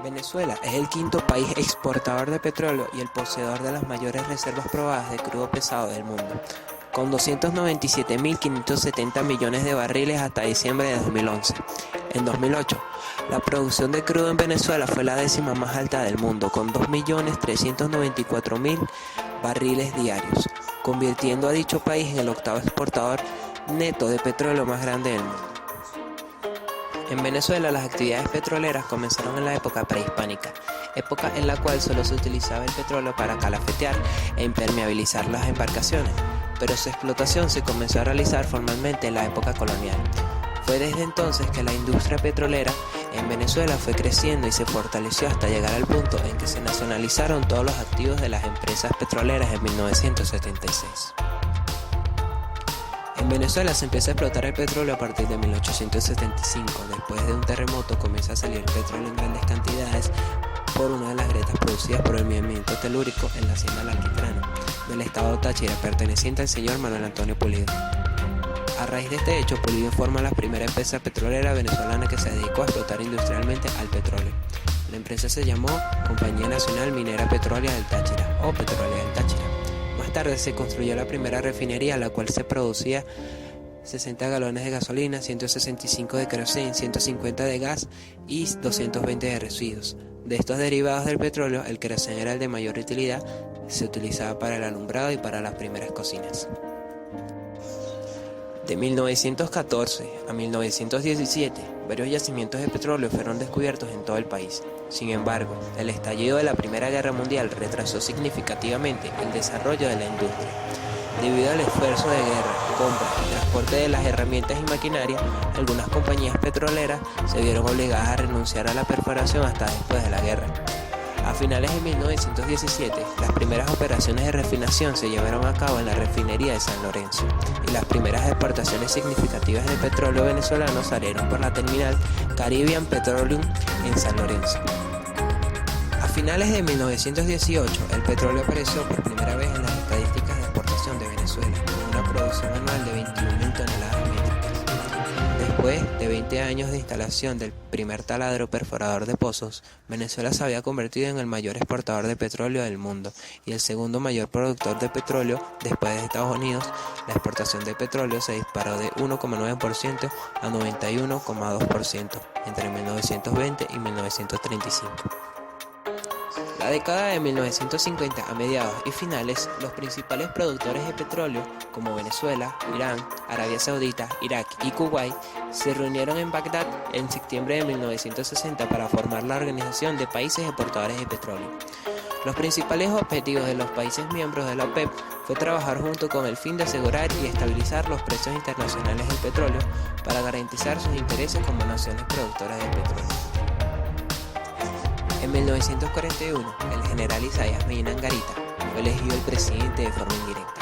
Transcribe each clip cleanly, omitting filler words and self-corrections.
Venezuela es el quinto país exportador de petróleo y el poseedor de las mayores reservas probadas de crudo pesado del mundo, con 297.570 millones de barriles hasta diciembre de 2011. En 2008, la producción de crudo en Venezuela fue la décima más alta del mundo, con 2.394.000 barriles diarios, convirtiendo a dicho país en el octavo exportador neto de petróleo más grande del mundo. En Venezuela, las actividades petroleras comenzaron en la época prehispánica, época en la cual solo se utilizaba el petróleo para calafetear e impermeabilizar las embarcaciones, pero su explotación se comenzó a realizar formalmente en la época colonial. Fue desde entonces que la industria petrolera en Venezuela fue creciendo y se fortaleció hasta llegar al punto en que se nacionalizaron todos los activos de las empresas petroleras en 1976. En Venezuela se empieza a explotar el petróleo a partir de 1875. Después de un terremoto comienza a salir el petróleo en grandes cantidades por una de las grietas producidas por el movimiento telúrico en la hacienda La Alquitrán, del estado Táchira, perteneciente al señor Manuel Antonio Pulido. A raíz de este hecho, Pulido forma la primera empresa petrolera venezolana que se dedicó a explotar industrialmente al petróleo. La empresa se llamó Compañía Nacional Minera Petrólea del Táchira, o Petrólea del Táchira. Más tarde se construyó la primera refinería, la cual se producía 60 galones de gasolina, 165 de queroseno, 150 de gas y 220 de residuos. De estos derivados del petróleo, el queroseno era el de mayor utilidad, se utilizaba para el alumbrado y para las primeras cocinas. De 1914 a 1917, varios yacimientos de petróleo fueron descubiertos en todo el país. Sin embargo, el estallido de la Primera Guerra Mundial retrasó significativamente el desarrollo de la industria. Debido al esfuerzo de guerra, compra y transporte de las herramientas y maquinaria, algunas compañías petroleras se vieron obligadas a renunciar a la perforación hasta después de la guerra. A finales de 1917, las primeras operaciones de refinación se llevaron a cabo en la refinería de San Lorenzo y las primeras exportaciones significativas de petróleo venezolano salieron por la terminal Caribbean Petroleum en San Lorenzo. A finales de 1918, el petróleo apareció por primera vez en las estadísticas de exportación de Venezuela, con una producción anual de 21.000 toneladas métricas. Después de 20 años de instalación del primer taladro perforador de pozos, Venezuela se había convertido en el mayor exportador de petróleo del mundo y el segundo mayor productor de petróleo después de Estados Unidos. La exportación de petróleo se disparó de 1,9% a 91,2% entre 1920 y 1935. La década de 1950 a mediados y finales, los principales productores de petróleo, como Venezuela, Irán, Arabia Saudita, Irak y Kuwait, se reunieron en Bagdad en septiembre de 1960 para formar la Organización de Países Exportadores de Petróleo. Los principales objetivos de los países miembros de la OPEP fue trabajar junto con el fin de asegurar y estabilizar los precios internacionales del petróleo para garantizar sus intereses como naciones productoras de petróleo. En 1941, el general Isaías Medina Angarita fue elegido el presidente de forma indirecta.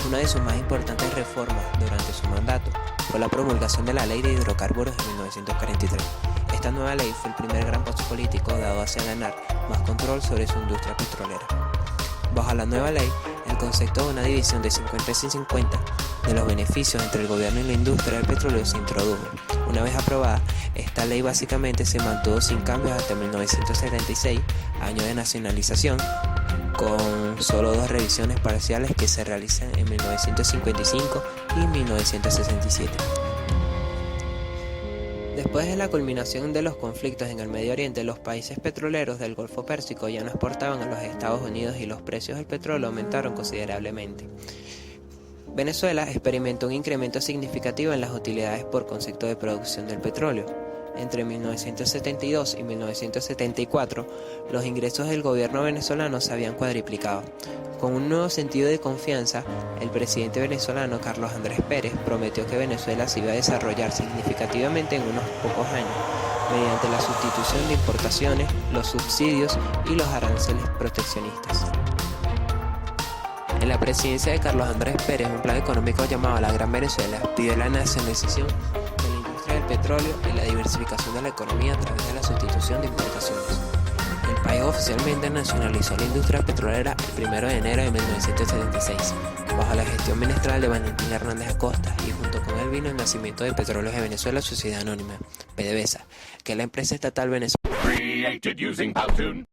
Una de sus más importantes reformas durante su mandato fue la promulgación de la Ley de Hidrocarburos de 1943. Esta nueva ley fue el primer gran paso político dado hacia ganar más control sobre su industria petrolera. Bajo la nueva ley, el concepto de una división de 50 y 50 de los beneficios entre el gobierno y la industria del petróleo se introdujo. Una vez aprobada, esta ley básicamente se mantuvo sin cambios hasta 1976, año de nacionalización, con solo dos revisiones parciales que se realizan en 1955 y 1967. Después de la culminación de los conflictos en el Medio Oriente, los países petroleros del Golfo Pérsico ya no exportaban a los Estados Unidos y los precios del petróleo aumentaron considerablemente. Venezuela experimentó un incremento significativo en las utilidades por concepto de producción del petróleo. Entre 1972 y 1974, los ingresos del gobierno venezolano se habían cuadriplicado. Con un nuevo sentido de confianza, el presidente venezolano Carlos Andrés Pérez prometió que Venezuela se iba a desarrollar significativamente en unos pocos años, mediante la sustitución de importaciones, los subsidios y los aranceles proteccionistas. En la presidencia de Carlos Andrés Pérez, un plan económico llamado La Gran Venezuela pidió la nacionalización de la industria del petróleo y la diversificación de la economía a través de la sustitución de importaciones. El país oficialmente nacionalizó la industria petrolera el 1 de enero de 1976, bajo la gestión ministerial de Valentín Hernández Acosta, y junto con él vino el nacimiento de Petróleos de Venezuela Sociedad Anónima, PDVSA, que es la empresa estatal venezolana. Created using Powtoon.